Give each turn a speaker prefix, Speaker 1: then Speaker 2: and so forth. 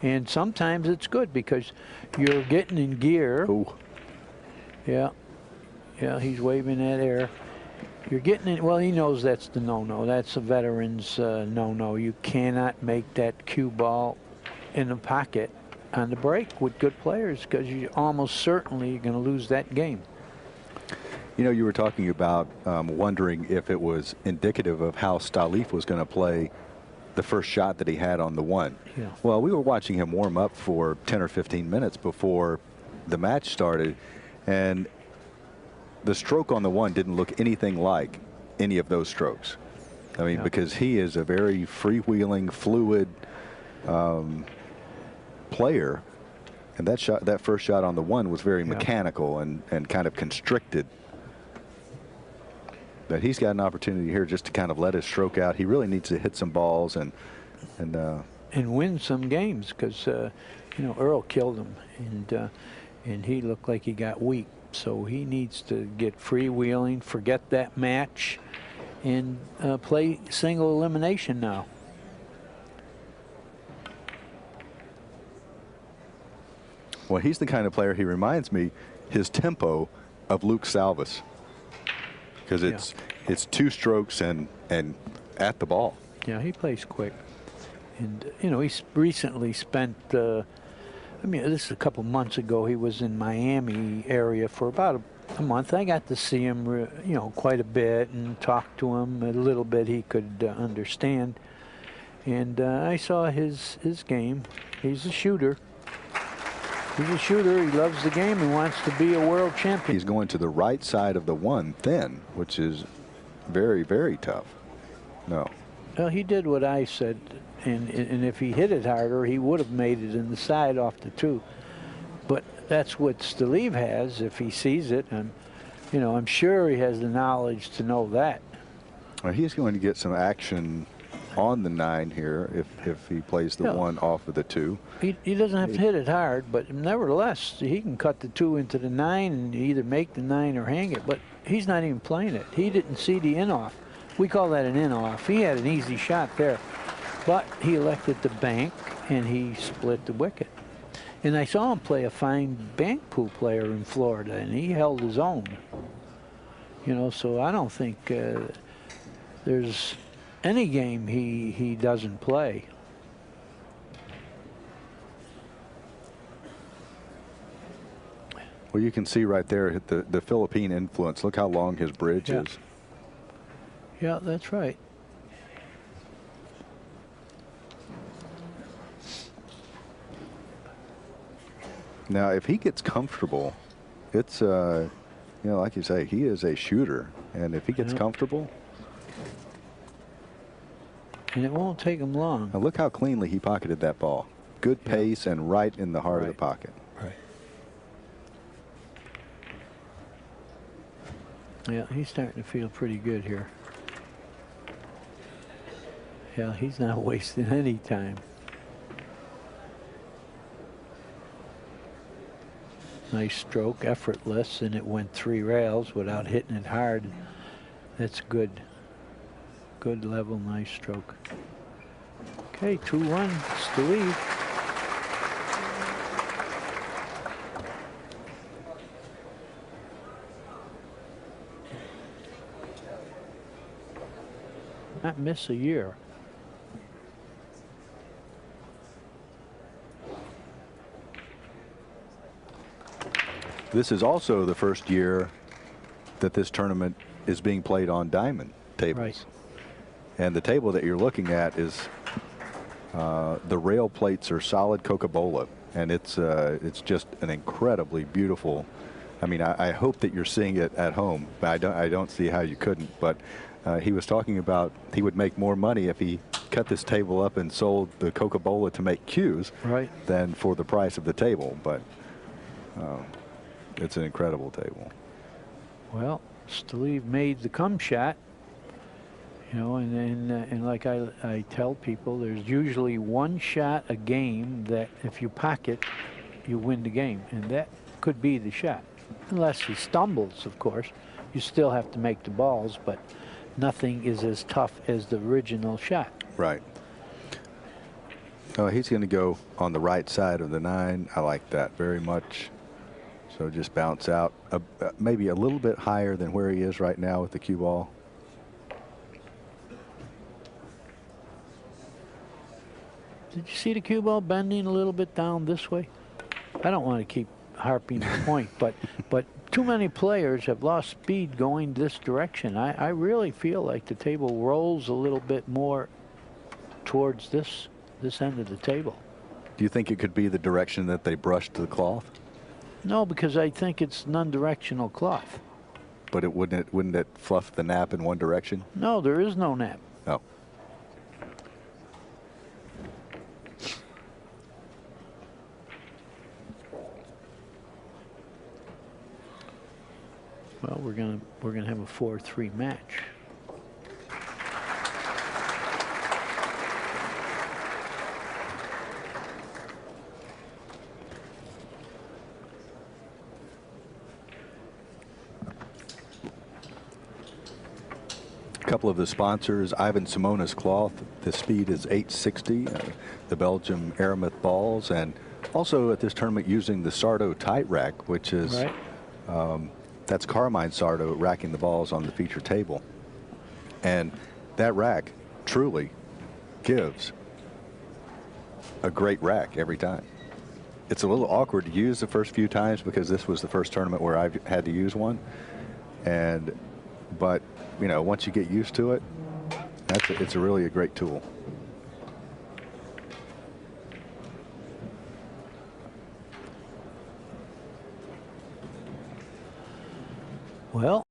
Speaker 1: And sometimes it's good because you're getting in gear.
Speaker 2: Ooh.
Speaker 1: Yeah. Yeah, he's waving that air. You're getting in. Well, he knows that's the no-no. That's a veteran's no-no. You cannot make that cue ball in the pocket on the break with good players because you almost certainly going to lose that game.
Speaker 2: You know, you were talking about wondering if it was indicative of how Staleef was going to play the first shot that he had on the one.
Speaker 1: Yeah.
Speaker 2: Well, we were watching him warm up for 10 or 15 minutes before the match started, and the stroke on the one didn't look anything like any of those strokes. I mean, because he is a very freewheeling, fluid player, and that first shot on the one was very mechanical and kind of constricted. But he's got an opportunity here just to kind of let his stroke out. He really needs to hit some balls and
Speaker 1: win some games because you know, Earl killed him, and he looked like he got weak. So he needs to get freewheeling, forget that match, and play single elimination now.
Speaker 2: Well, he's the kind of player, he reminds me, his tempo of Luke Salvis. Because it's two strokes and at the ball.
Speaker 1: Yeah, he plays quick. And, you know, he's recently spent, I mean, this is a couple months ago. He was in Miami area for about a month. I got to see him, you know, quite a bit and talk to him a little bit he could understand. And I saw his game. He's a shooter. He's a shooter. He loves the game. He wants to be a world champion.
Speaker 2: He's going to the right side of the one thin, which is very, very tough. No.
Speaker 1: Well, he did what I said, and if he hit it harder, he would have made it in the side off the two. But that's what Staleef has if he sees it, and you know, I'm sure he has the knowledge to know that.
Speaker 2: Well, he's going to get some action on the 9 here if he plays the 1 off of the 2.
Speaker 1: He doesn't have to hit it hard, but nevertheless, he can cut the 2 into the 9 and either make the 9 or hang it, but he's not even playing it. He didn't see the in-off. We call that an in-off. He had an easy shot there, but he elected to bank, and he split the wicket. And I saw him play a fine bank pool player in Florida, and he held his own. You know, so I don't think there's any game he doesn't play.
Speaker 2: Well, you can see right there the Philippine influence. Look how long his bridge is.
Speaker 1: Yeah, that's right.
Speaker 2: Now, if he gets comfortable, it's, you know, like you say, he is a shooter. And if he gets comfortable.
Speaker 1: And it won't take him long.
Speaker 2: Now look how cleanly he pocketed that ball. Good pace and right in the heart of the pocket.
Speaker 1: Right. Yeah, he's starting to feel pretty good here. Yeah, he's not wasting any time. Nice stroke, effortless, and it went 3 rails without hitting it hard. That's good. Good level, nice stroke. Okay, 2-1, Staleef. Not miss a year.
Speaker 2: This is also the first year that this tournament is being played on diamond tables.
Speaker 1: Right.
Speaker 2: And the table that you're looking at is the rail plates are solid Coca-Cola, and it's just an incredibly beautiful. I mean, I hope that you're seeing it at home. I don't see how you couldn't. But he was talking about he would make more money if he cut this table up and sold the Coca-Cola to make cues, than for the price of the table. But it's an incredible table.
Speaker 1: Well, Staleef made the come shot. You know, and like I tell people, there's usually one shot a game that if you pocket, you win the game. And that could be the shot. Unless he stumbles, of course. You still have to make the balls, but nothing is as tough as the original shot.
Speaker 2: Right. Oh, he's going to go on the right side of the 9. I like that very much. So just bounce out maybe a little bit higher than where he is right now with the cue ball.
Speaker 1: Did you see the cue ball bending a little bit down this way? I don't want to keep harping the point, but too many players have lost speed going this direction. I really feel like the table rolls a little bit more towards this end of the table.
Speaker 2: Do you think it could be the direction that they brushed the cloth?
Speaker 1: No, because I think it's non-directional cloth.
Speaker 2: But wouldn't it fluff the nap in one direction?
Speaker 1: No, there is no nap.
Speaker 2: No.
Speaker 1: Well, we're gonna have a 4-3 match.
Speaker 2: A couple of the sponsors: Ivan Simona's cloth. The speed is 860. The Belgium Aramith balls, and also at this tournament using the Sardo tight rack, which is.
Speaker 1: Right.
Speaker 2: That's Carmine Sardo racking the balls on the feature table. And that rack truly gives a great rack every time. It's a little awkward to use the first few times because this was the first tournament where I've had to use one. But you know, once you get used to it, it's really a great tool.
Speaker 1: Well,